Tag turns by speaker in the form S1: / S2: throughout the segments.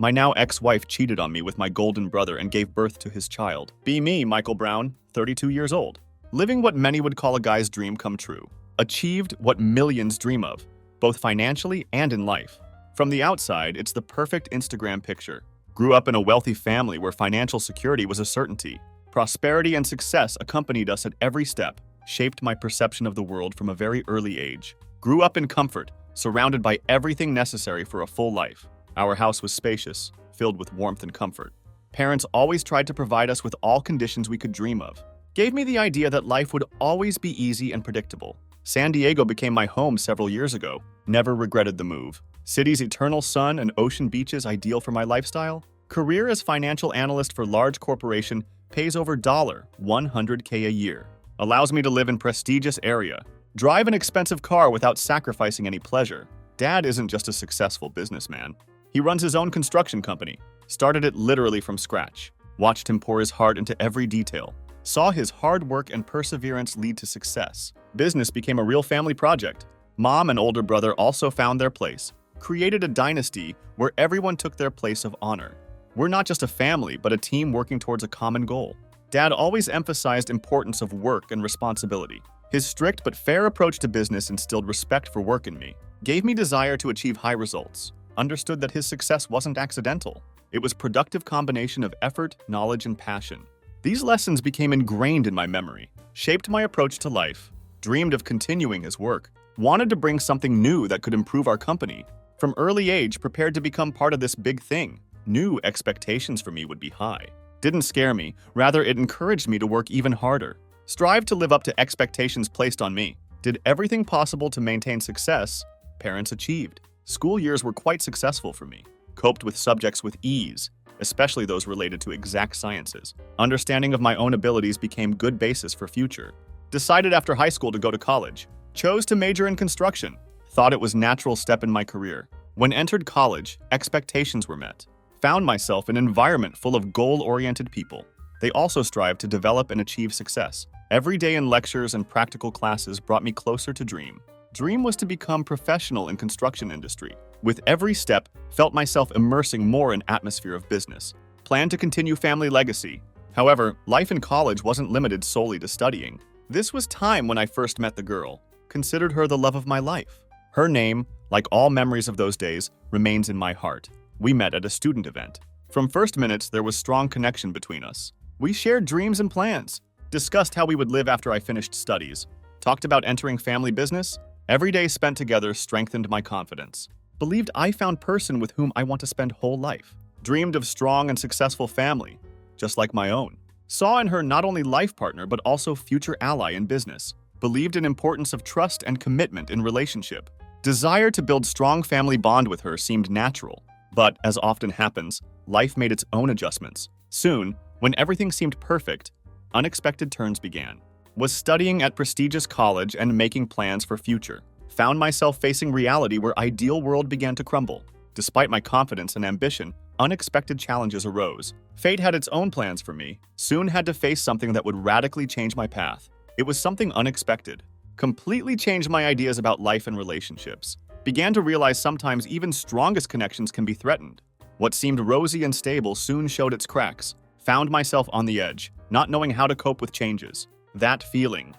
S1: My now ex-wife cheated on me with my golden brother and gave birth to his child. Be me, Michael Brown, 32 years old. Living what many would call a guy's dream come true. Achieved what millions dream of, both financially and in life. From the outside, it's the perfect Instagram picture. Grew up in a wealthy family where financial security was a certainty. Prosperity and success accompanied us at every step, shaped my perception of the world from a very early age. Grew up in comfort, surrounded by everything necessary for a full life. Our house was spacious, filled with warmth and comfort. Parents always tried to provide us with all conditions we could dream of. Gave me the idea that life would always be easy and predictable. San Diego became my home several years ago. Never regretted the move. City's eternal sun and ocean beaches ideal for my lifestyle. Career as financial analyst for large corporation pays over $100K a year. Allows me to live in prestigious area. Drive an expensive car without sacrificing any pleasure. Dad isn't just a successful businessman. He runs his own construction company. Started it literally from scratch. Watched him pour his heart into every detail. Saw his hard work and perseverance lead to success. Business became a real family project. Mom and older brother also found their place. Created a dynasty where everyone took their place of honor. We're not just a family, but a team working towards a common goal. Dad always emphasized importance of work and responsibility. His strict but fair approach to business instilled respect for work in me. Gave me desire to achieve high results. Understood that his success wasn't accidental. It was productive combination of effort, knowledge, and passion. These lessons became ingrained in my memory, shaped my approach to life, dreamed of continuing his work, wanted to bring something new that could improve our company. From early age, prepared to become part of this big thing. Knew expectations for me would be high. Didn't scare me, rather it encouraged me to work even harder. Strived to live up to expectations placed on me. Did everything possible to maintain success. Parents achieved. School years were quite successful for me. Coped with subjects with ease, especially those related to exact sciences. Understanding of my own abilities became good basis for future. Decided after high school to go to college. Chose to major in construction. Thought it was natural step in my career. When entered college, expectations were met. Found myself in an environment full of goal-oriented people. They also strive to develop and achieve success. Every day in lectures and practical classes brought me closer to dream. Dream was to become professional in construction industry. With every step, felt myself immersing more in atmosphere of business. Planned to continue family legacy. However, life in college wasn't limited solely to studying. This was time when I first met the girl. Considered her the love of my life. Her name, like all memories of those days, remains in my heart. We met at a student event. From first minutes, there was strong connection between us. We shared dreams and plans. Discussed how we would live after I finished studies. Talked about entering family business. Every day spent together strengthened my confidence. Believed I found person with whom I want to spend whole life. Dreamed of strong and successful family, just like my own. Saw in her not only life partner but also future ally in business. Believed in importance of trust and commitment in relationship. Desire to build strong family bond with her seemed natural. But, as often happens, life made its own adjustments. Soon, when everything seemed perfect, unexpected turns began. Was studying at prestigious college and making plans for future. Found myself facing reality where ideal world began to crumble. Despite my confidence and ambition, unexpected challenges arose. Fate had its own plans for me. Soon had to face something that would radically change my path. It was something unexpected. Completely changed my ideas about life and relationships. Began to realize sometimes even strongest connections can be threatened. What seemed rosy and stable soon showed its cracks. Found myself on the edge, not knowing how to cope with changes. That feeling.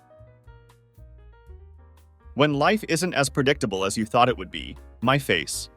S1: When life isn't as predictable as you thought it would be, my face.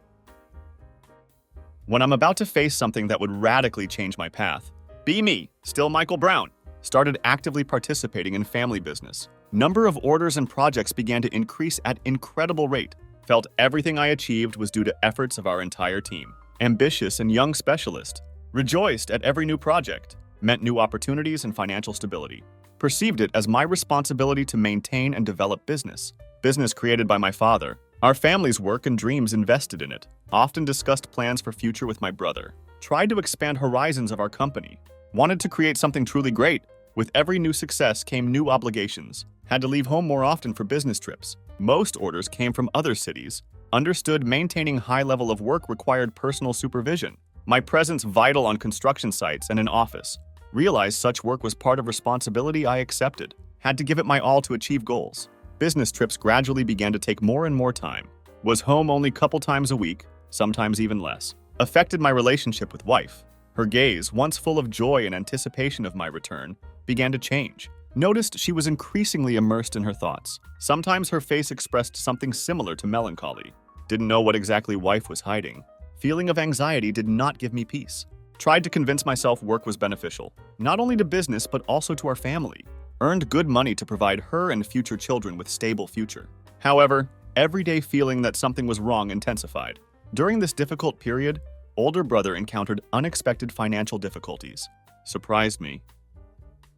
S1: When I'm about to face something that would radically change my path. Be me, still Michael Brown. Started actively participating in family business. Number of orders and projects began to increase at incredible rate. Felt everything I achieved was due to efforts of our entire team. Ambitious and young specialist. Rejoiced at every new project. Meant new opportunities and financial stability. Perceived it as my responsibility to maintain and develop business. Business created by my father. Our family's work and dreams invested in it. Often discussed plans for future with my brother. Tried to expand horizons of our company. Wanted to create something truly great. With every new success came new obligations. Had to leave home more often for business trips. Most orders came from other cities. Understood maintaining high level of work required personal supervision. My presence vital on construction sites and in office. Realized such work was part of responsibility I accepted. Had to give it my all to achieve goals. Business trips gradually began to take more and more time. Was home only couple times a week, sometimes even less. affected my relationship with wife. Her gaze, once full of joy and anticipation of my return, began to change. Noticed she was increasingly immersed in her thoughts. Sometimes her face expressed something similar to melancholy. Didn't know what exactly wife was hiding. Feeling of anxiety did not give me peace. Tried to convince myself work was beneficial, not only to business but also to our family. Earned good money to provide her and future children with stable future. However, everyday feeling that something was wrong intensified. During this difficult period, older brother encountered unexpected financial difficulties. Surprised me.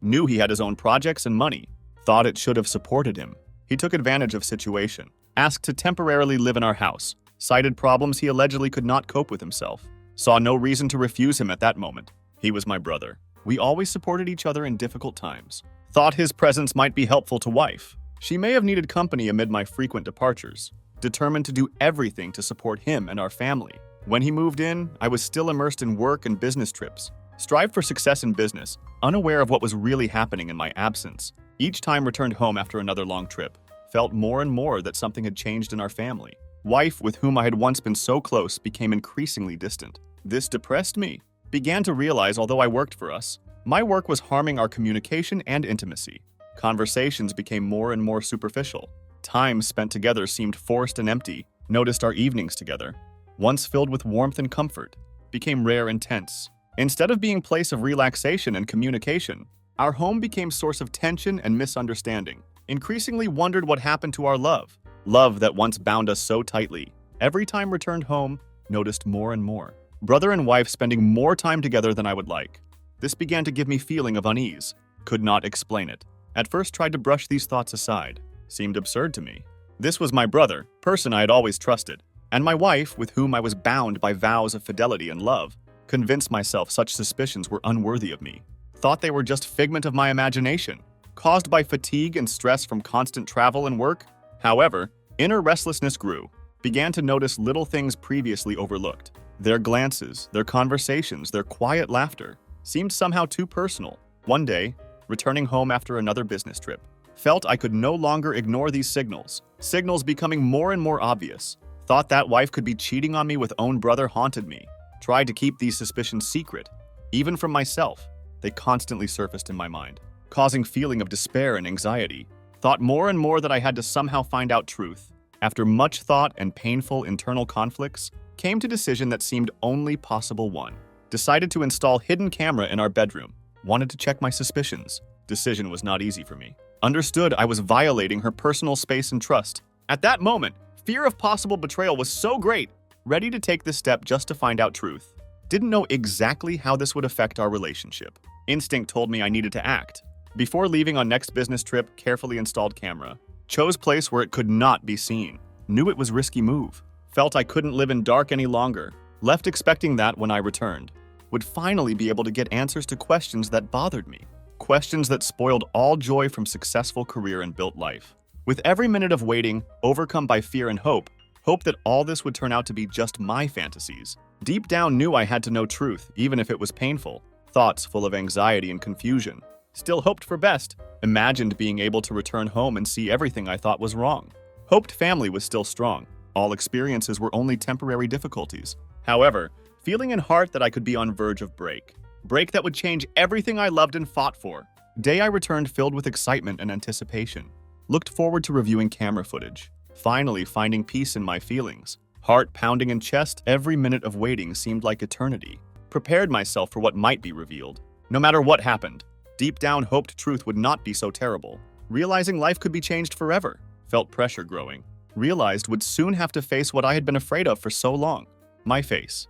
S1: Knew he had his own projects and money. Thought it should have supported him. He took advantage of situation. Asked to temporarily live in our house. Cited problems he allegedly could not cope with himself. Saw no reason to refuse him at that moment. He was my brother. We always supported each other in difficult times. Thought his presence might be helpful to wife. She may have needed company amid my frequent departures. Determined to do everything to support him and our family. When he moved in, I was still immersed in work and business trips. Strived for success in business, unaware of what was really happening in my absence. Each time returned home after another long trip. Felt more and more that something had changed in our family. Wife, with whom I had once been so close, became increasingly distant. This depressed me. Began to realize, although I worked for us, my work was harming our communication and intimacy. Conversations became more and more superficial. Time spent together seemed forced and empty. Noticed our evenings together, once filled with warmth and comfort, became rare and tense. Instead of being a place of relaxation and communication, our home became source of tension and misunderstanding. Increasingly wondered what happened to our love. Love that once bound us so tightly. Every time returned home, noticed more and more. Brother and wife spending more time together than I would like. This began to give me feeling of unease. Could not explain it. At first tried to brush these thoughts aside. Seemed absurd to me. This was my brother, person I had always trusted, and my wife, with whom I was bound by vows of fidelity and love. Convinced myself such suspicions were unworthy of me. Thought they were just figment of my imagination, caused by fatigue and stress from constant travel and work. However, inner restlessness grew. Began to notice little things previously overlooked. Their glances, their conversations, their quiet laughter seemed somehow too personal. One day, returning home after another business trip, felt I could no longer ignore these signals. Signals becoming more and more obvious. Thought that wife could be cheating on me with own brother haunted me. Tried to keep these suspicions secret. Even from myself, they constantly surfaced in my mind, causing feeling of despair and anxiety. Thought more and more that I had to somehow find out truth. After much thought and painful internal conflicts, came to decision that seemed only possible one. Decided to install hidden camera in our bedroom. Wanted to check my suspicions. Decision was not easy for me. Understood I was violating her personal space and trust. At that moment, fear of possible betrayal was so great, ready to take this step just to find out truth. Didn't know exactly how this would affect our relationship. Instinct told me I needed to act. Before leaving on next business trip, carefully installed camera. Chose place where it could not be seen. Knew it was risky move. Felt I couldn't live in dark any longer. Left expecting that when I returned, would finally be able to get answers to questions that bothered me. Questions that spoiled all joy from successful career and built life. With every minute of waiting, overcome by fear and hope that all this would turn out to be just my fantasies. Deep down knew I had to know truth, even if it was painful. Thoughts full of anxiety and confusion. Still hoped for best. Imagined being able to return home and see everything I thought was wrong. Hoped family was still strong. All experiences were only temporary difficulties. However, feeling in heart that I could be on verge of break. Break that would change everything I loved and fought for. Day I returned filled with excitement and anticipation. Looked forward to reviewing camera footage. Finally finding peace in my feelings. Heart pounding in chest, every minute of waiting seemed like eternity. Prepared myself for what might be revealed. No matter what happened, deep down hoped truth would not be so terrible. Realizing life could be changed forever. Felt pressure growing. Realized would soon have to face what I had been afraid of for so long. My face.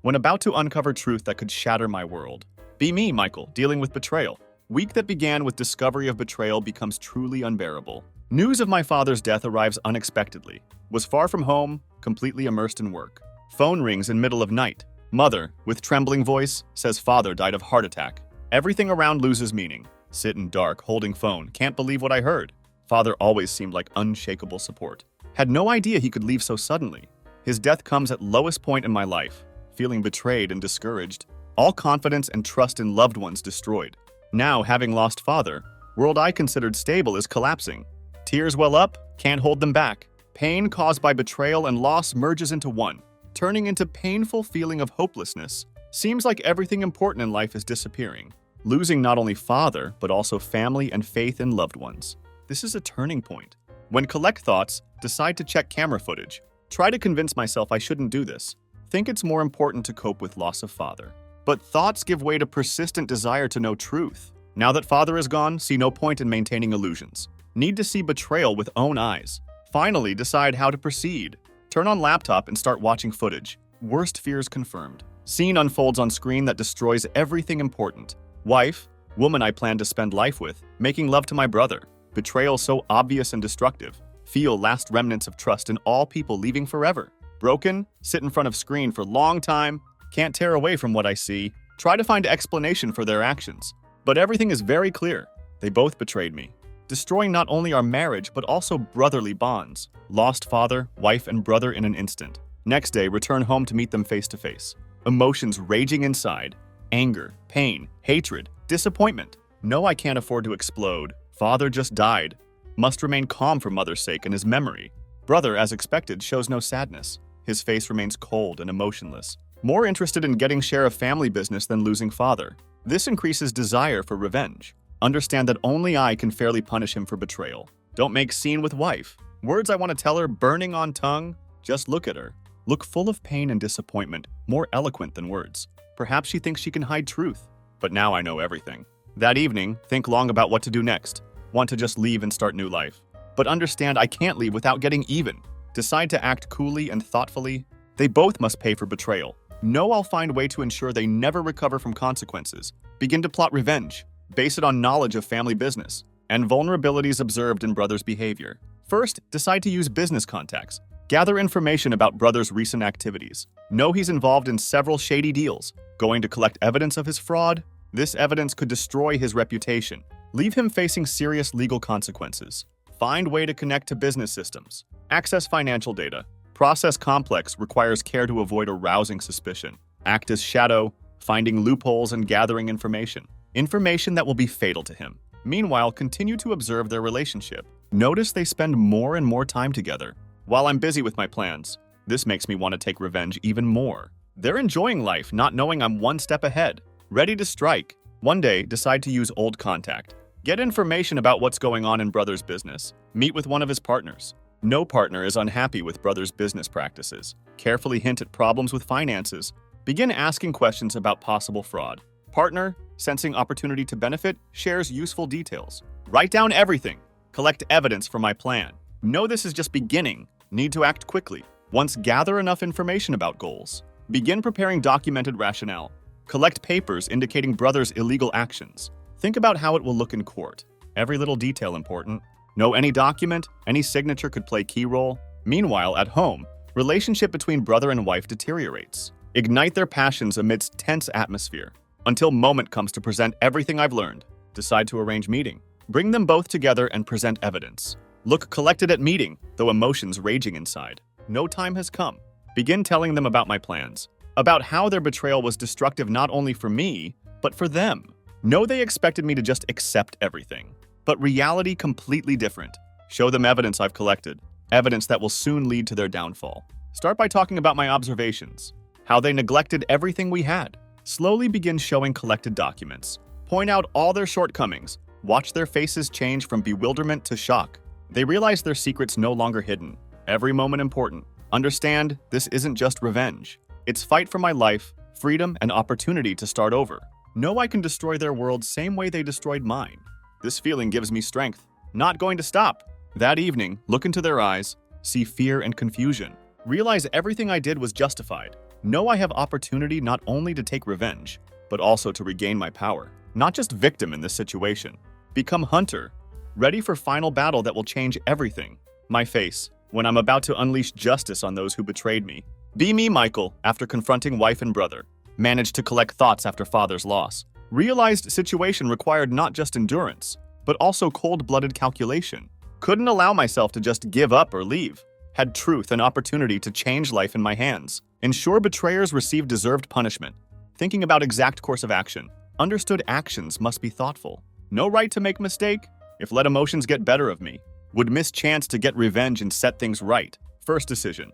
S1: When about to uncover truth that could shatter my world. Be me, Michael, dealing with betrayal. Week that began with discovery of betrayal becomes truly unbearable. News of my father's death arrives unexpectedly. Was far from home, completely immersed in work. Phone rings in middle of night. Mother, with trembling voice, says father died of heart attack. Everything around loses meaning. Sit in dark, holding phone, can't believe what I heard. Father always seemed like unshakable support. Had no idea he could leave so suddenly. His death comes at lowest point in my life. Feeling betrayed and discouraged. All confidence and trust in loved ones destroyed. Now, having lost father, world I considered stable is collapsing. Tears well up, can't hold them back. Pain caused by betrayal and loss merges into one. turning into painful feeling of hopelessness. Seems like everything important in life is disappearing. Losing not only father, but also family and faith in loved ones. This is a turning point. When collect thoughts, decide to check camera footage. Try to convince myself I shouldn't do this. Think it's more important to cope with loss of father. But thoughts give way to persistent desire to know truth. Now that father is gone, see no point in maintaining illusions. Need to see betrayal with own eyes. Finally, decide how to proceed. Turn on laptop and start watching footage. Worst fears confirmed. Scene unfolds on screen that destroys everything important. Wife, woman I plan to spend life with, making love to my brother. Betrayal so obvious and destructive. Feel last remnants of trust in all people leaving forever. Broken, sit in front of screen for long time, can't tear away from what I see. Try to find explanation for their actions. But everything is very clear. They both betrayed me. Destroying not only our marriage, but also brotherly bonds. Lost father, wife, and brother in an instant. Next day, return home to meet them face to face. Emotions raging inside. Anger, pain, hatred, disappointment. No, I can't afford to explode. Father just died. Must remain calm for mother's sake and his memory. Brother, as expected, shows no sadness. His face remains cold and emotionless. More interested in getting share of family business than losing father. This increases desire for revenge. Understand that only I can fairly punish him for betrayal. Don't make scene with wife. Words I want to tell her burning on tongue. Just look at her. Look full of pain and disappointment, more eloquent than words. Perhaps she thinks she can hide truth. But now I know everything. That evening, think long about what to do next. Want to just leave and start new life. But understand I can't leave without getting even. Decide to act coolly and thoughtfully. They both must pay for betrayal. Know I'll find a way to ensure they never recover from consequences. Begin to plot revenge. Base it on knowledge of family business and vulnerabilities observed in brother's behavior. First, decide to use business contacts. Gather information about brother's recent activities. Know he's involved in several shady deals. Going to collect evidence of his fraud? This evidence could destroy his reputation. Leave him facing serious legal consequences. Find way to connect to business systems. Access financial data. Process complex requires care to avoid arousing suspicion. Act as shadow, finding loopholes and gathering information. Information that will be fatal to him. Meanwhile, continue to observe their relationship. Notice they spend more and more time together. While I'm busy with my plans, this makes me want to take revenge even more. They're enjoying life, not knowing I'm one step ahead. Ready to strike. One day, decide to use old contact. Get information about what's going on in brother's business. Meet with one of his partners. No partner is unhappy with brother's business practices. Carefully hint at problems with finances. Begin asking questions about possible fraud. Partner, sensing opportunity to benefit, shares useful details. Write down everything. Collect evidence for my plan. Know this is just beginning. Need to act quickly. Once gather enough information about goals. Begin preparing documented rationale. Collect papers indicating brother's illegal actions. Think about how it will look in court. Every little detail important. Know any document, any signature could play key role. Meanwhile, at home, relationship between brother and wife deteriorates. Ignite their passions amidst tense atmosphere. Until moment comes to present everything I've learned. Decide to arrange meeting. Bring them both together and present evidence. Look collected at meeting, though emotions raging inside. No time has come. Begin telling them about my plans. About how their betrayal was destructive not only for me, but for them. Know they expected me to just accept everything. But reality completely different. Show them evidence I've collected. Evidence that will soon lead to their downfall. Start by talking about my observations. How they neglected everything we had. Slowly begin showing collected documents. Point out all their shortcomings. Watch their faces change from bewilderment to shock. They realize their secrets no longer hidden. Every moment important. Understand, this isn't just revenge. It's fight for my life, freedom, and opportunity to start over. Know I can destroy their world same way they destroyed mine. This feeling gives me strength. Not going to stop. That evening, look into their eyes, see fear and confusion. Realize everything I did was justified. Know I have opportunity not only to take revenge, but also to regain my power. Not just victim in this situation. Become hunter, ready for final battle that will change everything. My face, when I'm about to unleash justice on those who betrayed me. Be me, Michael, after confronting wife and brother. Managed to collect thoughts after father's loss. Realized situation required not just endurance, but also cold-blooded calculation. Couldn't allow myself to just give up or leave. Had truth and opportunity to change life in my hands. Ensure betrayers receive deserved punishment. Thinking about exact course of action. Understood actions must be thoughtful. No right to make mistake. If let emotions get better of me. Would miss chance to get revenge and set things right. First decision.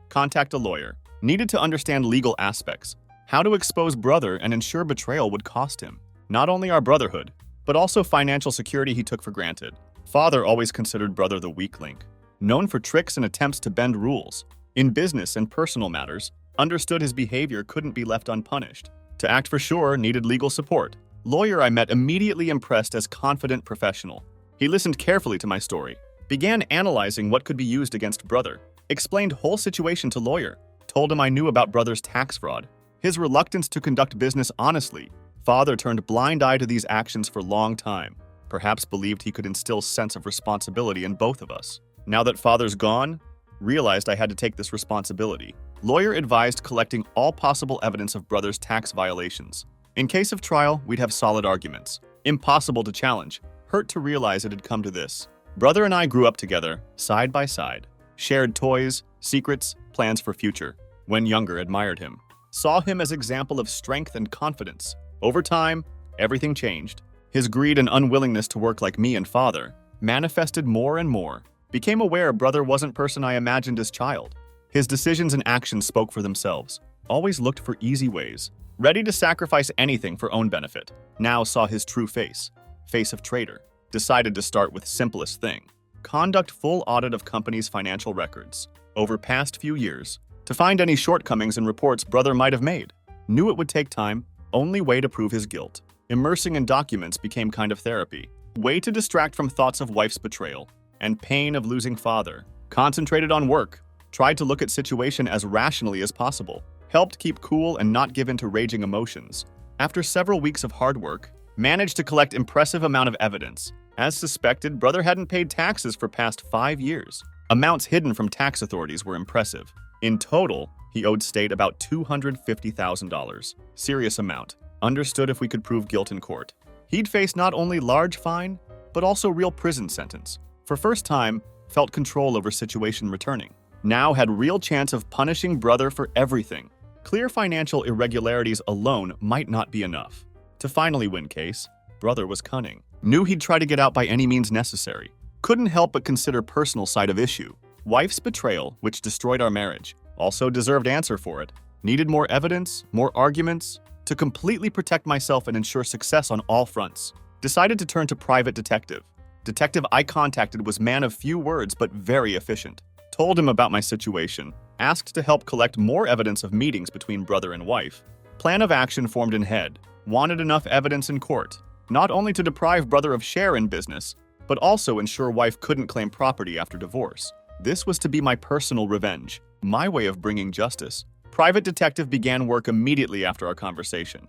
S1: Contact a lawyer. Needed to understand legal aspects, how to expose brother and ensure betrayal would cost him not only our brotherhood, but also financial security he took for granted. Father always considered brother the weak link, known for tricks and attempts to bend rules. In business and personal matters, understood his behavior couldn't be left unpunished. To act for sure, needed legal support. Lawyer I met immediately impressed as confident professional. He listened carefully to my story, began analyzing what could be used against brother, explained whole situation to lawyer, told him I knew about brother's tax fraud, his reluctance to conduct business honestly. Father turned blind eye to these actions for long time, perhaps believed he could instill sense of responsibility in both of us. Now that father's gone, realized I had to take this responsibility. Lawyer advised collecting all possible evidence of brother's tax violations. In case of trial, we'd have solid arguments. Impossible to challenge. Hurt to realize it had come to this. Brother and I grew up together, side by side. Shared toys, secrets, plans for future. When younger, admired him. Saw him as example of strength and confidence. Over time, everything changed. His greed and unwillingness to work like me and father manifested more and more. Became aware brother wasn't person I imagined as child. His decisions and actions spoke for themselves. Always looked for easy ways. Ready to sacrifice anything for own benefit. Now saw his true face. Face of traitor. Decided to start with simplest thing. Conduct full audit of company's financial records. Over past few years. To find any shortcomings in reports brother might have made. Knew it would take time. Only way to prove his guilt. Immersing in documents became kind of therapy. Way to distract from thoughts of wife's betrayal and pain of losing father. Concentrated on work. Tried to look at situation as rationally as possible. Helped keep cool and not give in to raging emotions. After several weeks of hard work, managed to collect impressive amount of evidence. As suspected, brother hadn't paid taxes for past 5 years. Amounts hidden from tax authorities were impressive. In total, he owed state about $250,000. Serious amount. Understood if we could prove guilt in court. He'd face not only large fine, but also real prison sentence. For first time, felt control over situation returning. Now had real chance of punishing brother for everything. Clear financial irregularities alone might not be enough. To finally win case, brother was cunning. Knew he'd try to get out by any means necessary. Couldn't help but consider personal side of issue. Wife's betrayal, which destroyed our marriage, also deserved answer for it. Needed more evidence, more arguments, to completely protect myself and ensure success on all fronts. Decided to turn to private detective. Detective I contacted was man of few words but very efficient. Told him about my situation. Asked to help collect more evidence of meetings between brother and wife. Plan of action formed in head. Wanted enough evidence in court, not only to deprive brother of share in business, but also ensure wife couldn't claim property after divorce. This was to be my personal revenge, my way of bringing justice. Private detective began work immediately after our conversation.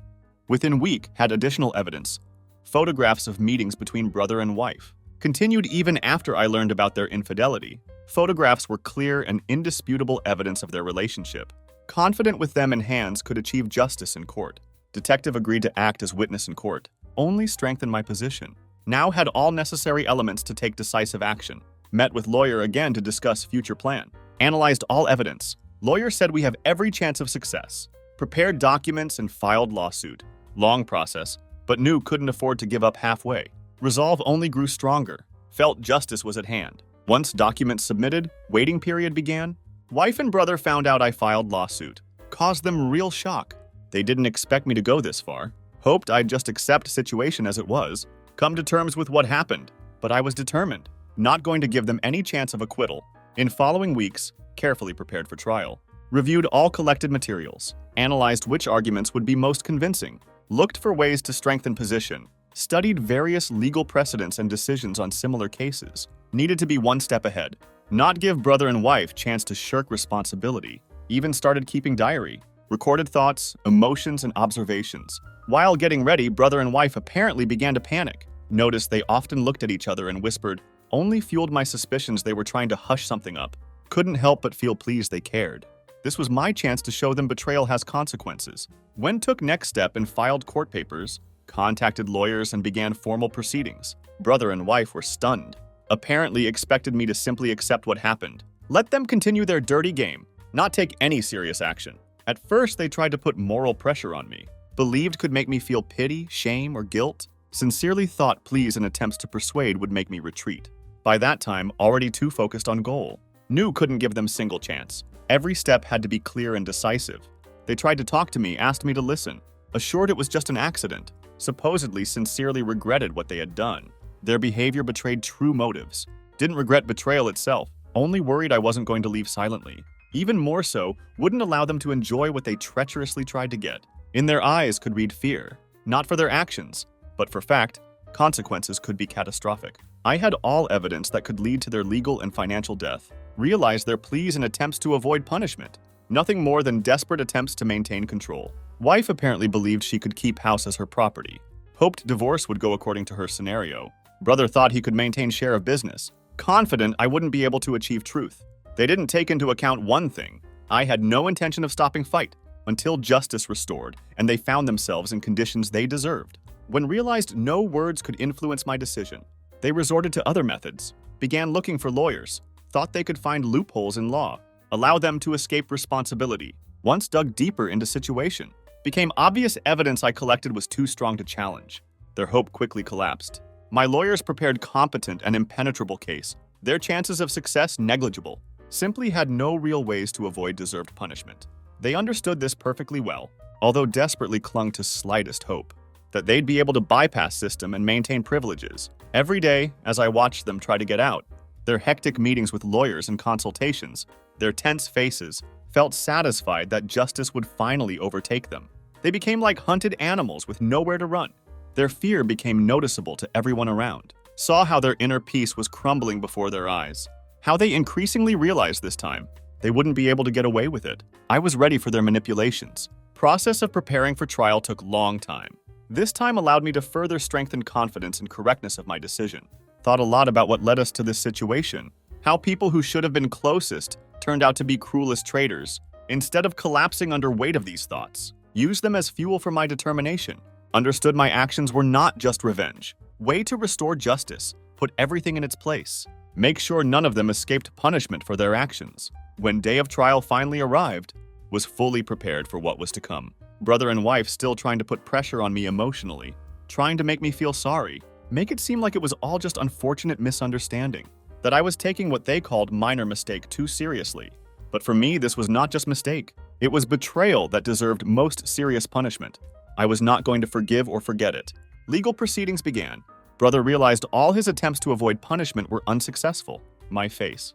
S1: Within week, had additional evidence. Photographs of meetings between brother and wife. Continued even after I learned about their infidelity. Photographs were clear and indisputable evidence of their relationship. Confident with them in hands, could achieve justice in court. Detective agreed to act as witness in court. Only strengthened my position. Now had all necessary elements to take decisive action. Met with lawyer again to discuss future plan. Analyzed all evidence. Lawyer said we have every chance of success. Prepared documents and filed lawsuit. Long process, but knew couldn't afford to give up halfway. Resolve only grew stronger. Felt justice was at hand. Once documents submitted, waiting period began. Wife and brother found out I filed lawsuit. Caused them real shock. They didn't expect me to go this far. Hoped I'd just accept situation as it was. Come to terms with what happened. But I was determined. Not going to give them any chance of acquittal. In following weeks, carefully prepared for trial. Reviewed all collected materials. Analyzed which arguments would be most convincing. Looked for ways to strengthen position. Studied various legal precedents and decisions on similar cases. Needed to be one step ahead. Not give brother and wife chance to shirk responsibility. Even started keeping diary. Recorded thoughts, emotions, and observations. While getting ready, brother and wife apparently began to panic. Noticed they often looked at each other and whispered, only fueled my suspicions they were trying to hush something up. Couldn't help but feel pleased they cared. This was my chance to show them betrayal has consequences. When took next step and filed court papers, contacted lawyers and began formal proceedings. Brother and wife were stunned. Apparently expected me to simply accept what happened. Let them continue their dirty game, not take any serious action. At first, they tried to put moral pressure on me. Believed could make me feel pity, shame, or guilt. Sincerely thought pleas and attempts to persuade would make me retreat. By that time, already too focused on goal. Knew couldn't give them single chance. Every step had to be clear and decisive. They tried to talk to me, asked me to listen, assured it was just an accident, supposedly sincerely regretted what they had done. Their behavior betrayed true motives. Didn't regret betrayal itself, only worried I wasn't going to leave silently. Even more so, wouldn't allow them to enjoy what they treacherously tried to get. In their eyes could read fear, not for their actions, but for fact, consequences could be catastrophic. I had all evidence that could lead to their legal and financial death. Realized their pleas and attempts to avoid punishment. Nothing more than desperate attempts to maintain control. Wife apparently believed she could keep house as her property. Hoped divorce would go according to her scenario. Brother thought he could maintain share of business. Confident I wouldn't be able to achieve truth. They didn't take into account one thing. I had no intention of stopping fight until justice restored and they found themselves in conditions they deserved. When realized no words could influence my decision, they resorted to other methods, began looking for lawyers, thought they could find loopholes in law, allow them to escape responsibility. Once dug deeper into situation, became obvious evidence I collected was too strong to challenge. Their hope quickly collapsed. My lawyers prepared competent and impenetrable case. Their chances of success negligible. Simply had no real ways to avoid deserved punishment. They understood this perfectly well, although desperately clung to slightest hope that they'd be able to bypass system and maintain privileges. Every day, as I watched them try to get out, their hectic meetings with lawyers and consultations, their tense faces, felt satisfied that justice would finally overtake them. They became like hunted animals with nowhere to run. Their fear became noticeable to everyone around. Saw how their inner peace was crumbling before their eyes. How they increasingly realized this time they wouldn't be able to get away with it. I was ready for their manipulations. Process of preparing for trial took long time. This time allowed me to further strengthen confidence and correctness of my decision. Thought a lot about what led us to this situation. How people who should have been closest turned out to be cruelest traitors. Instead of collapsing under weight of these thoughts, used them as fuel for my determination. Understood my actions were not just revenge. Way to restore justice, put everything in its place. Make sure none of them escaped punishment for their actions. When day of trial finally arrived, was fully prepared for what was to come. Brother and wife still trying to put pressure on me emotionally, trying to make me feel sorry, make it seem like it was all just unfortunate misunderstanding, that I was taking what they called minor mistake too seriously. But for me, this was not just mistake. It was betrayal that deserved most serious punishment. I was not going to forgive or forget it. Legal proceedings began. Brother realized all his attempts to avoid punishment were unsuccessful. My face.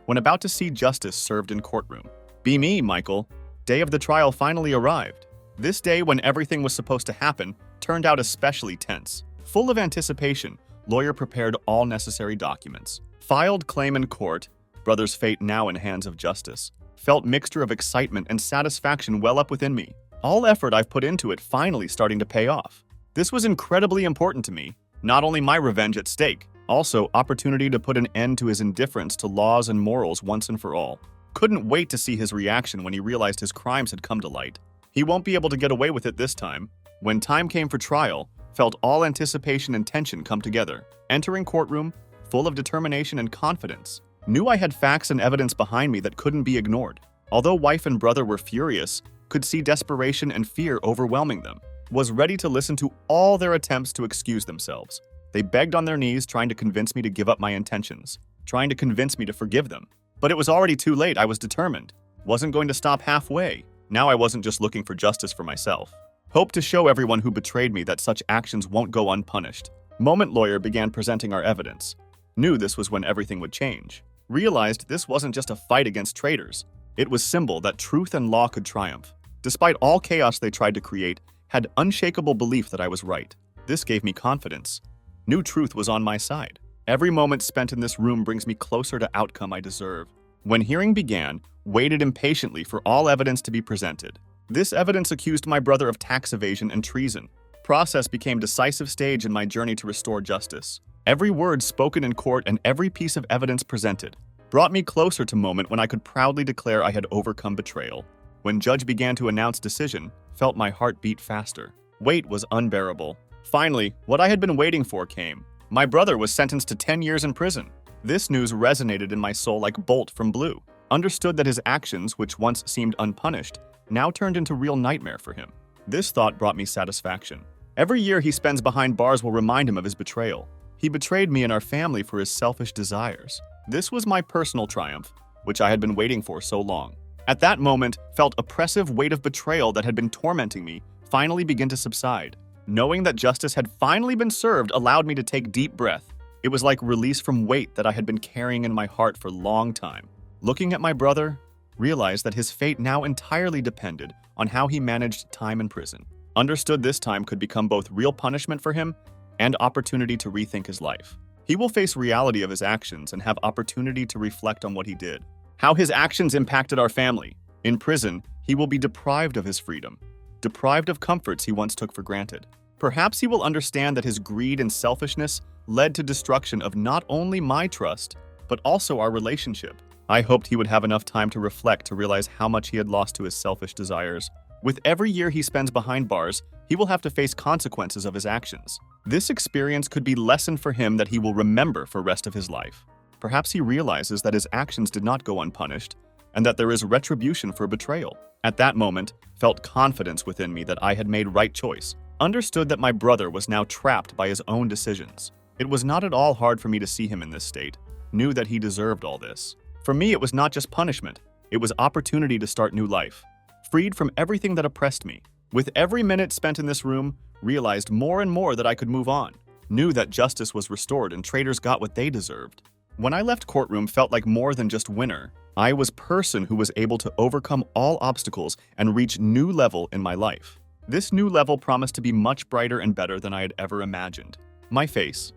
S1: When about to see justice served in courtroom. Be me, Michael. Day of the trial finally arrived. This day, when everything was supposed to happen, turned out especially tense. Full of anticipation, lawyer prepared all necessary documents. Filed claim in court, brother's fate now in hands of justice. Felt mixture of excitement and satisfaction well up within me. All effort I've put into it finally starting to pay off. This was incredibly important to me. Not only my revenge at stake, also opportunity to put an end to his indifference to laws and morals once and for all. Couldn't wait to see his reaction when he realized his crimes had come to light. He won't be able to get away with it this time. When time came for trial, felt all anticipation and tension come together. Entering courtroom, full of determination and confidence. Knew I had facts and evidence behind me that couldn't be ignored. Although wife and brother were furious, could see desperation and fear overwhelming them. Was ready to listen to all their attempts to excuse themselves. They begged on their knees, trying to convince me to give up my intentions, trying to convince me to forgive them. But it was already too late. I was determined. Wasn't going to stop halfway. Now I wasn't just looking for justice for myself. Hoped to show everyone who betrayed me that such actions won't go unpunished. Moment lawyer began presenting our evidence. Knew this was when everything would change. Realized this wasn't just a fight against traitors. It was symbol that truth and law could triumph. Despite all chaos they tried to create, had unshakable belief that I was right. This gave me confidence. Knew truth was on my side. Every moment spent in this room brings me closer to outcome I deserve. When hearing began, waited impatiently for all evidence to be presented. This evidence accused my brother of tax evasion and treason. Process became decisive stage in my journey to restore justice. Every word spoken in court and every piece of evidence presented brought me closer to moment when I could proudly declare I had overcome betrayal. When judge began to announce decision, felt my heart beat faster. Weight was unbearable. Finally, what I had been waiting for came. My brother was sentenced to 10 years in prison. This news resonated in my soul like bolt from blue. Understood that his actions, which once seemed unpunished, now turned into real nightmare for him. This thought brought me satisfaction. Every year he spends behind bars will remind him of his betrayal. He betrayed me and our family for his selfish desires. This was my personal triumph. which I had been waiting for so long. At that moment, felt oppressive weight of betrayal that had been tormenting me finally begin to subside. Knowing that justice had finally been served allowed me to take deep breath. It was like release from weight that I had been carrying in my heart for a long time. Looking at my brother, realized that his fate now entirely depended on how he managed time in prison. Understood this time could become both real punishment for him and opportunity to rethink his life. He will face reality of his actions and have opportunity to reflect on what he did. How his actions impacted our family. In prison, he will be deprived of his freedom, deprived of comforts he once took for granted. Perhaps he will understand that his greed and selfishness led to destruction of not only my trust, but also our relationship. I hoped he would have enough time to reflect to realize how much he had lost to his selfish desires. With every year he spends behind bars, he will have to face consequences of his actions. This experience could be lesson for him that he will remember for the rest of his life. Perhaps he realizes that his actions did not go unpunished, and that there is retribution for betrayal. At that moment, felt confidence within me that I had made right choice. Understood that my brother was now trapped by his own decisions. It was not at all hard for me to see him in this state. Knew that he deserved all this. For me, it was not just punishment. It was opportunity to start new life. Freed from everything that oppressed me. With every minute spent in this room, realized more and more that I could move on. Knew that justice was restored and traitors got what they deserved. When I left courtroom, felt like more than just winner. I was person who was able to overcome all obstacles and reach new level in my life. This new level promised to be much brighter and better than I had ever imagined. My face.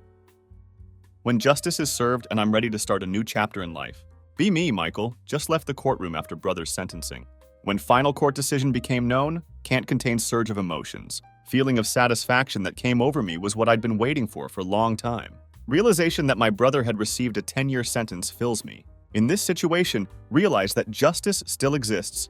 S1: When justice is served and I'm ready to start a new chapter in life. Be me, Michael. Just left the courtroom after brother's sentencing. When final court decision became known, can't contain surge of emotions. Feeling of satisfaction that came over me was what I'd been waiting for a long time. Realization that my brother had received a 10-year sentence fills me. In this situation, realize that justice still exists,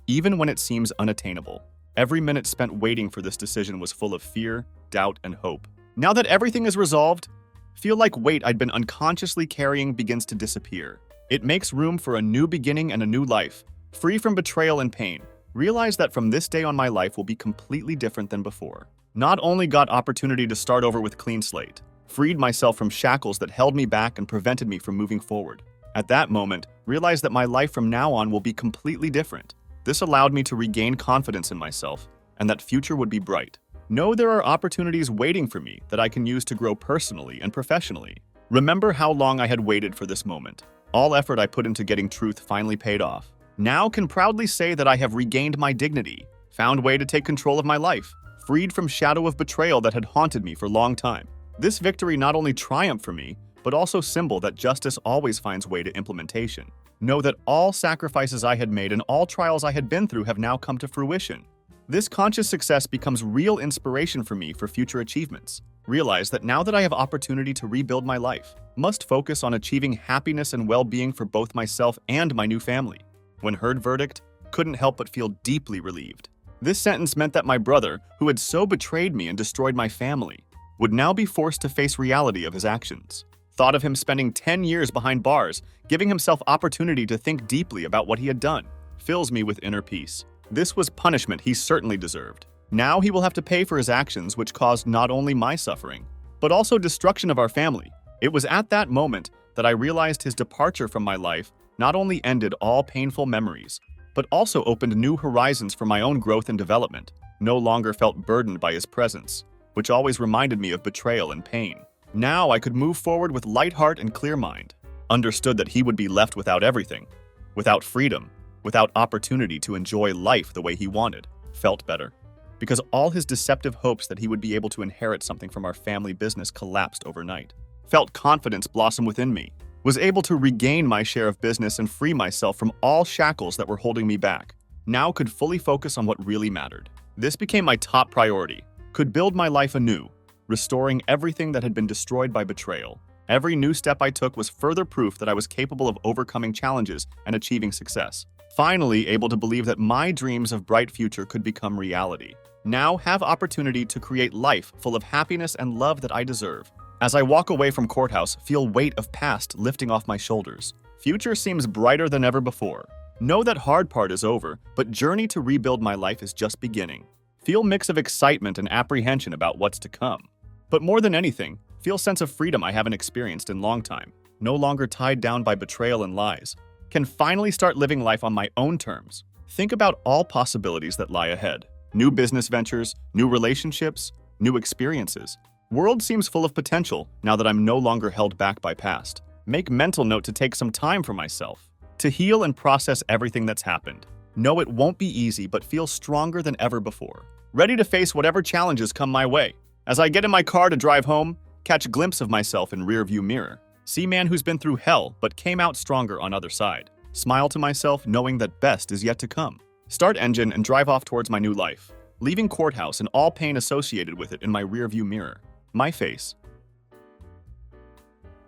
S1: even when it seems unattainable. Every minute spent waiting for this decision was full of fear, doubt, and hope. Now that everything is resolved, feel like weight I'd been unconsciously carrying begins to disappear. It makes room for a new beginning and a new life, free from betrayal and pain. Realize that from this day on my life will be completely different than before. Not only got opportunity to start over with clean slate, freed myself from shackles that held me back and prevented me from moving forward. At that moment, realized that my life from now on will be completely different. This allowed me to regain confidence in myself and that future would be bright. Know there are opportunities waiting for me that I can use to grow personally and professionally. Remember how long I had waited for this moment. All effort I put into getting truth finally paid off. Now can proudly say that I have regained my dignity, found way to take control of my life, freed from shadow of betrayal that had haunted me for a long time. This victory not only triumph for me, but also symbol that justice always finds way to implementation. Know that all sacrifices I had made and all trials I had been through have now come to fruition. This conscious success becomes real inspiration for me for future achievements. Realize that now that I have opportunity to rebuild my life, must focus on achieving happiness and well-being for both myself and my new family. When heard verdict, couldn't help but feel deeply relieved. This sentence meant that my brother, who had so betrayed me and destroyed my family, would now be forced to face reality of his actions. Thought of him spending 10 years behind bars, giving himself opportunity to think deeply about what he had done, fills me with inner peace. This was punishment he certainly deserved. Now he will have to pay for his actions, which caused not only my suffering, but also destruction of our family. It was at that moment that I realized his departure from my life not only ended all painful memories, but also opened new horizons for my own growth and development. No longer felt burdened by his presence, which always reminded me of betrayal and pain. Now I could move forward with light heart and clear mind. Understood that he would be left without everything, without freedom, without opportunity to enjoy life the way he wanted. Felt better. Because all his deceptive hopes that he would be able to inherit something from our family business collapsed overnight. Felt confidence blossom within me. Was able to regain my share of business and free myself from all shackles that were holding me back. Now could fully focus on what really mattered. This became my top priority. Could build my life anew, restoring everything that had been destroyed by betrayal. Every new step I took was further proof that I was capable of overcoming challenges and achieving success. Finally, able to believe that my dreams of bright future could become reality. Now have opportunity to create life full of happiness and love that I deserve. As I walk away from courthouse, feel weight of past lifting off my shoulders. Future seems brighter than ever before. Know that hard part is over, but journey to rebuild my life is just beginning. Feel mix of excitement and apprehension about what's to come. But more than anything, feel sense of freedom I haven't experienced in long time. No longer tied down by betrayal and lies. can finally start living life on my own terms. Think about all possibilities that lie ahead. New business ventures, new relationships, new experiences. World seems full of potential now that I'm no longer held back by past. Make mental note to take some time for myself, to heal and process everything that's happened. Know it won't be easy, but feel stronger than ever before. Ready to face whatever challenges come my way. As I get in my car to drive home, catch a glimpse of myself in rearview mirror. See man who's been through hell but came out stronger on other side. Smile to myself knowing that best is yet to come. Start engine and drive off towards my new life, leaving courthouse and all pain associated with it in my rearview mirror. My face.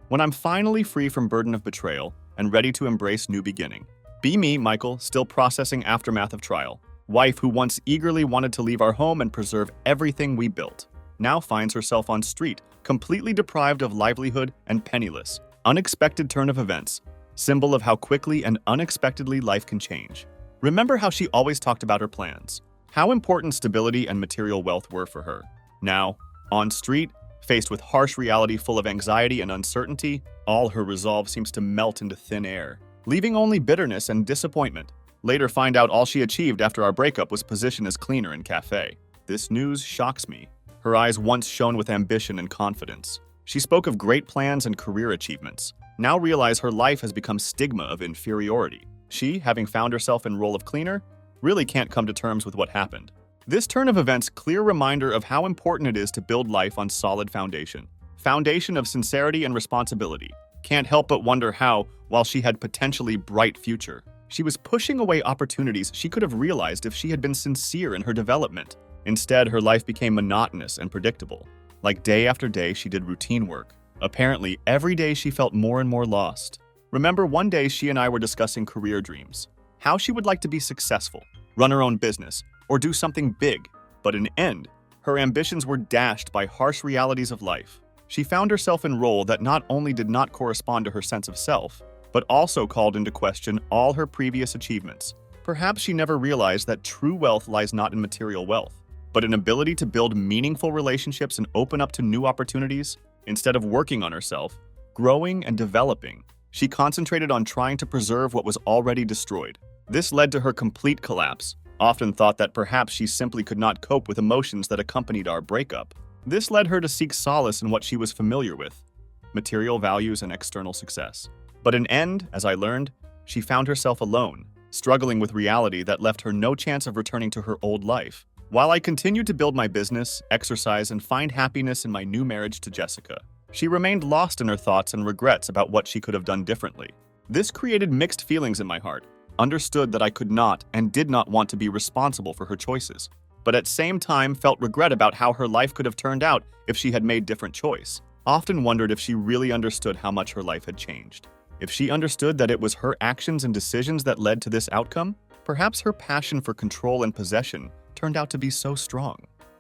S1: When I'm finally free from burden of betrayal and ready to embrace new beginning. Be me, Michael, still processing aftermath of trial. Wife who once eagerly wanted to leave our home and preserve everything we built, now finds herself on street, completely deprived of livelihood and penniless. Unexpected turn of events, symbol of how quickly and unexpectedly life can change. Remember how she always talked about her plans, how important stability and material wealth were for her. Now, on street, faced with harsh reality full of anxiety and uncertainty, all her resolve seems to melt into thin air, leaving only bitterness and disappointment. Later find out all she achieved after our breakup was position as cleaner in cafe. This news shocks me. Her eyes once shone with ambition and confidence. She spoke of great plans and career achievements. Now realize her life has become stigma of inferiority. She, having found herself in role of cleaner, really can't come to terms with what happened. This turn of events clear reminder of how important it is to build life on solid foundation. Foundation of sincerity and responsibility. Can't help but wonder how, while she had potentially bright future, she was pushing away opportunities she could have realized if she had been sincere in her development. Instead, her life became monotonous and predictable. Like day after day, she did routine work. Apparently, every day she felt more and more lost. Remember, one day she and I were discussing career dreams. How she would like to be successful, run her own business, or do something big. But in the end, her ambitions were dashed by harsh realities of life. She found herself in a role that not only did not correspond to her sense of self, but also called into question all her previous achievements. Perhaps she never realized that true wealth lies not in material wealth, but in ability to build meaningful relationships and open up to new opportunities. Instead of working on herself, growing and developing, she concentrated on trying to preserve what was already destroyed. This led to her complete collapse. Often thought that perhaps she simply could not cope with emotions that accompanied our breakup. This led her to seek solace in what she was familiar with, material values and external success. But in end, as I learned, she found herself alone, struggling with reality that left her no chance of returning to her old life. While I continued to build my business, exercise, and find happiness in my new marriage to Jessica, she remained lost in her thoughts and regrets about what she could have done differently. This created mixed feelings in my heart. Understood that I could not and did not want to be responsible for her choices, but at same time felt regret about how her life could have turned out if she had made different choice. Often wondered if she really understood how much her life had changed. If she understood that it was her actions and decisions that led to this outcome, perhaps her passion for control and possession turned out to be so strong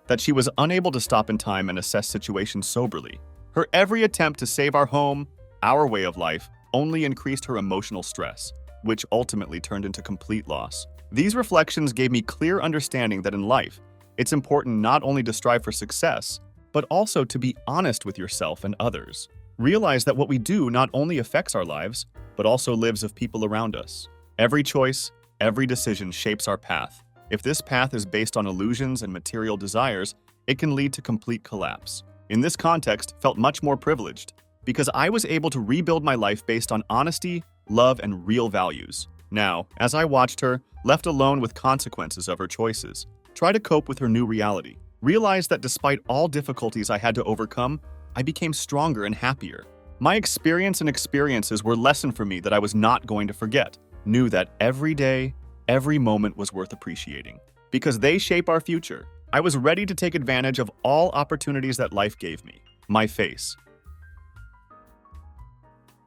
S1: that she was unable to stop in time and assess situations soberly. Her every attempt to save our home, our way of life, only increased her emotional stress, which ultimately turned into complete loss. These reflections gave me clear understanding that in life, it's important not only to strive for success, but also to be honest with yourself and others. Realize that what we do not only affects our lives, but also lives of people around us. Every choice, every decision shapes our path. If this path is based on illusions and material desires, it can lead to complete collapse. In this context, felt much more privileged, because I was able to rebuild my life based on honesty, love, and real values. Now, as I watched her, left alone with consequences of her choices, try to cope with her new reality. Realized that despite all difficulties I had to overcome, I became stronger and happier. My experience and experiences were lesson for me that I was not going to forget. Knew that every day, every moment was worth appreciating. Because they shape our future, I was ready to take advantage of all opportunities that life gave me. My face.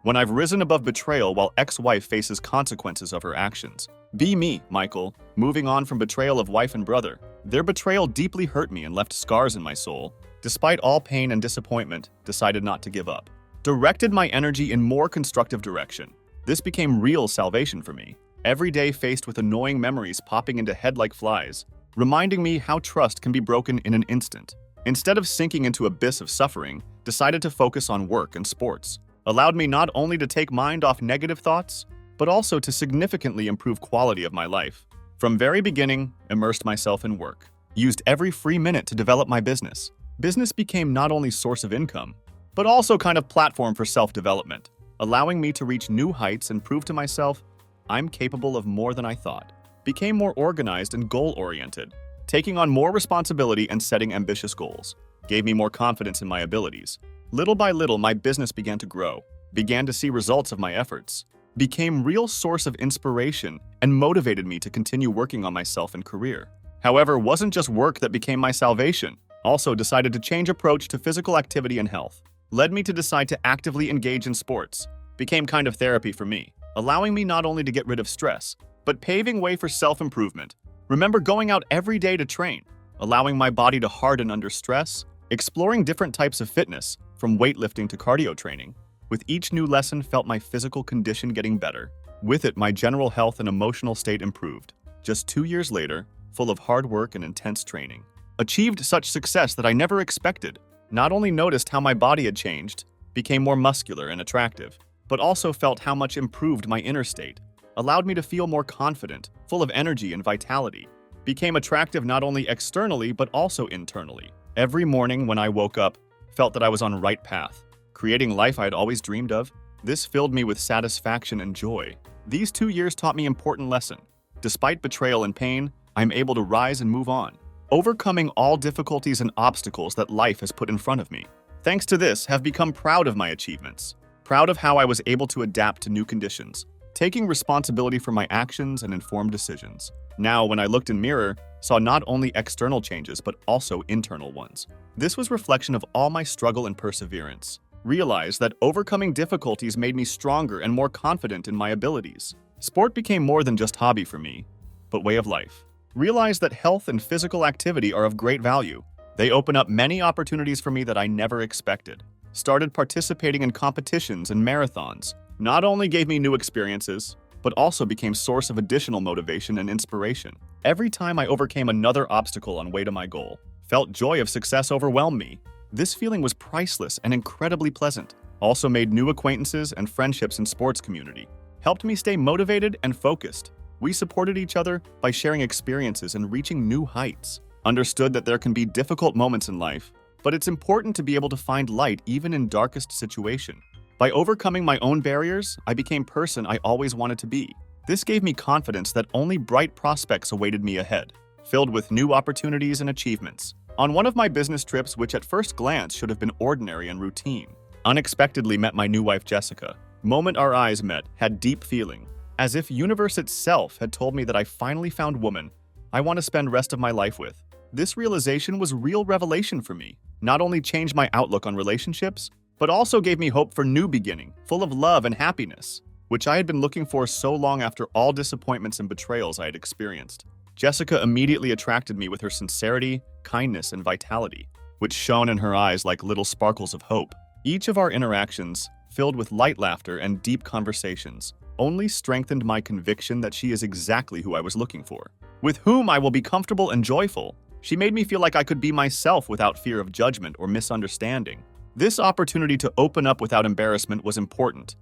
S1: When I've risen above betrayal while ex-wife faces consequences of her actions. Be me, Michael, moving on from betrayal of wife and brother. Their betrayal deeply hurt me and left scars in my soul. Despite all pain and disappointment, decided not to give up. Directed my energy in more constructive direction. This became real salvation for me. Every day faced with annoying memories popping into head like flies, reminding me how trust can be broken in an instant. Instead of sinking into abyss of suffering, decided to focus on work and sports. Allowed me not only to take mind off negative thoughts, but also to significantly improve quality of my life. From very beginning, immersed myself in work, used every free minute to develop my business. Business became not only source of income, but also kind of platform for self-development, allowing me to reach new heights and prove to myself I'm capable of more than I thought. Became more organized and goal-oriented, taking on more responsibility and setting ambitious goals. Gave me more confidence in my abilities. Little by little, my business began to grow, began to see results of my efforts, became real source of inspiration, and motivated me to continue working on myself and career. However, wasn't just work that became my salvation. Also decided to change approach to physical activity and health. Led me to decide to actively engage in sports. Became kind of therapy for me, allowing me not only to get rid of stress, but paving way for self-improvement. Remember going out every day to train, allowing my body to harden under stress, exploring different types of fitness, from weightlifting to cardio training. With each new lesson, felt my physical condition getting better. With it, my general health and emotional state improved. Just 2 years later, full of hard work and intense training. Achieved such success that I never expected. Not only noticed how my body had changed, became more muscular and attractive, but also felt how much improved my inner state. Allowed me to feel more confident, full of energy and vitality. Became attractive not only externally, but also internally. Every morning when I woke up, felt that I was on the right path, creating life I had always dreamed of. This filled me with satisfaction and joy. These 2 years taught me an important lesson. Despite betrayal and pain, I am able to rise and move on, overcoming all difficulties and obstacles that life has put in front of me. Thanks to this, have become proud of my achievements, proud of how I was able to adapt to new conditions, taking responsibility for my actions and informed decisions. Now, when I looked in mirror, saw not only external changes, but also internal ones. This was reflection of all my struggle and perseverance. Realized that overcoming difficulties made me stronger and more confident in my abilities. Sport became more than just hobby for me, but way of life. Realized that health and physical activity are of great value. They open up many opportunities for me that I never expected. Started participating in competitions and marathons. Not only gave me new experiences, but also became source of additional motivation and inspiration. Every time I overcame another obstacle on way to my goal, felt joy of success overwhelm me. This feeling was priceless and incredibly pleasant. Also made new acquaintances and friendships in sports community. Helped me stay motivated and focused. We supported each other by sharing experiences and reaching new heights. Understood that there can be difficult moments in life, but it's important to be able to find light even in darkest situation. By overcoming my own barriers, I became person I always wanted to be. This gave me confidence that only bright prospects awaited me ahead, filled with new opportunities and achievements. On one of my business trips, which at first glance should have been ordinary and routine, unexpectedly met my new wife Jessica. Moment our eyes met, had deep feeling, as if universe itself had told me that I finally found woman I want to spend rest of my life with. This realization was real revelation for me. Not only changed my outlook on relationships, but also gave me hope for new beginning, full of love and happiness, which I had been looking for so long after all disappointments and betrayals I had experienced. Jessica immediately attracted me with her sincerity, kindness, and vitality, which shone in her eyes like little sparkles of hope. Each of our interactions, filled with light laughter and deep conversations, only strengthened my conviction that she is exactly who I was looking for, with whom I will be comfortable and joyful. She made me feel like I could be myself without fear of judgment or misunderstanding. This opportunity to open up without embarrassment was important.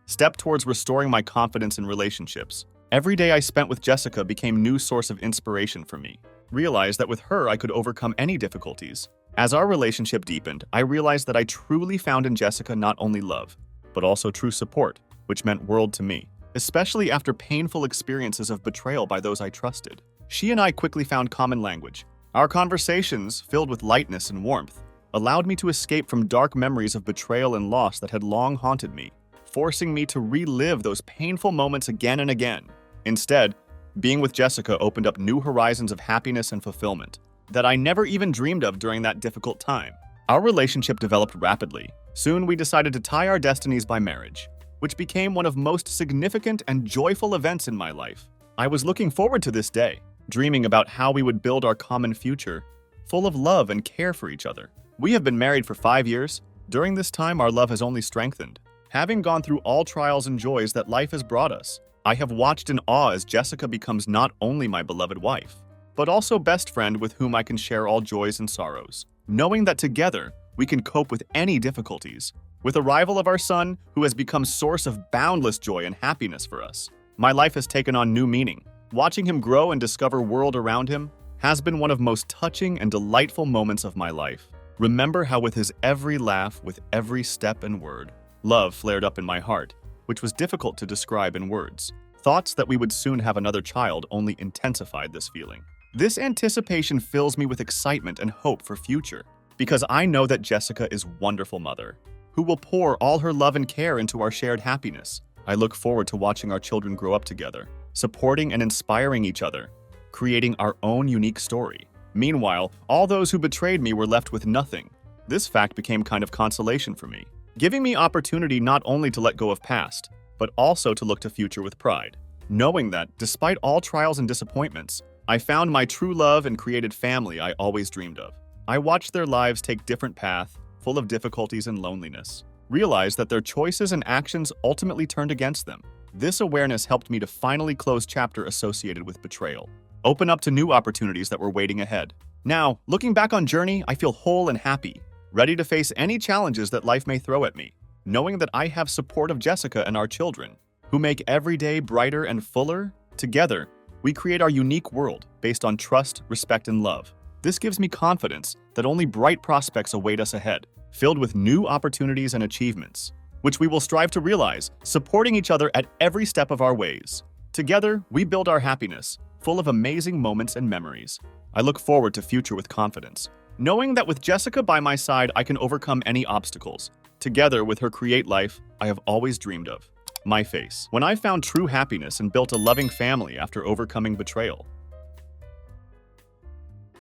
S1: Step towards restoring my confidence in relationships. Every day I spent with Jessica became new source of inspiration for me. Realized that with her I could overcome any difficulties. As our relationship deepened, I realized that I truly found in Jessica not only love, but also true support, which meant world to me, especially after painful experiences of betrayal by those I trusted. She and I quickly found common language. Our conversations, filled with lightness and warmth, allowed me to escape from dark memories of betrayal and loss that had long haunted me, forcing me to relive those painful moments again and again. Instead, being with Jessica opened up new horizons of happiness and fulfillment that I never even dreamed of during that difficult time. Our relationship developed rapidly. Soon we decided to tie our destinies by marriage, which became one of most significant and joyful events in my life. I was looking forward to this day, dreaming about how we would build our common future, full of love and care for each other. We have been married for 5 years. During this time, our love has only strengthened. Having gone through all trials and joys that life has brought us, I have watched in awe as Jessica becomes not only my beloved wife, but also best friend with whom I can share all joys and sorrows. Knowing that together, we can cope with any difficulties, with the arrival of our son, who has become source of boundless joy and happiness for us. My life has taken on new meaning. Watching him grow and discover world around him has been one of most touching and delightful moments of my life. Remember how with his every laugh, with every step and word, love flared up in my heart, which was difficult to describe in words. Thoughts that we would soon have another child only intensified this feeling. This anticipation fills me with excitement and hope for future, because I know that Jessica is a wonderful mother, who will pour all her love and care into our shared happiness. I look forward to watching our children grow up together, supporting and inspiring each other, creating our own unique story. Meanwhile, all those who betrayed me were left with nothing. This fact became kind of consolation for me, giving me opportunity not only to let go of past, but also to look to future with pride, knowing that, despite all trials and disappointments, I found my true love and created family I always dreamed of. I watched their lives take different paths, full of difficulties and loneliness, realized that their choices and actions ultimately turned against them. This awareness helped me to finally close chapter associated with betrayal, open up to new opportunities that were waiting ahead. Now, looking back on journey, I feel whole and happy, ready to face any challenges that life may throw at me, knowing that I have support of Jessica and our children, who make every day brighter and fuller. Together, we create our unique world based on trust, respect, and love. This gives me confidence that only bright prospects await us ahead, filled with new opportunities and achievements, which we will strive to realize, supporting each other at every step of our ways. Together, we build our happiness, full of amazing moments and memories. I look forward to future with confidence, knowing that with Jessica by my side, I can overcome any obstacles. Together with her create life I have always dreamed of. My face. When I found true happiness and built a loving family after overcoming betrayal,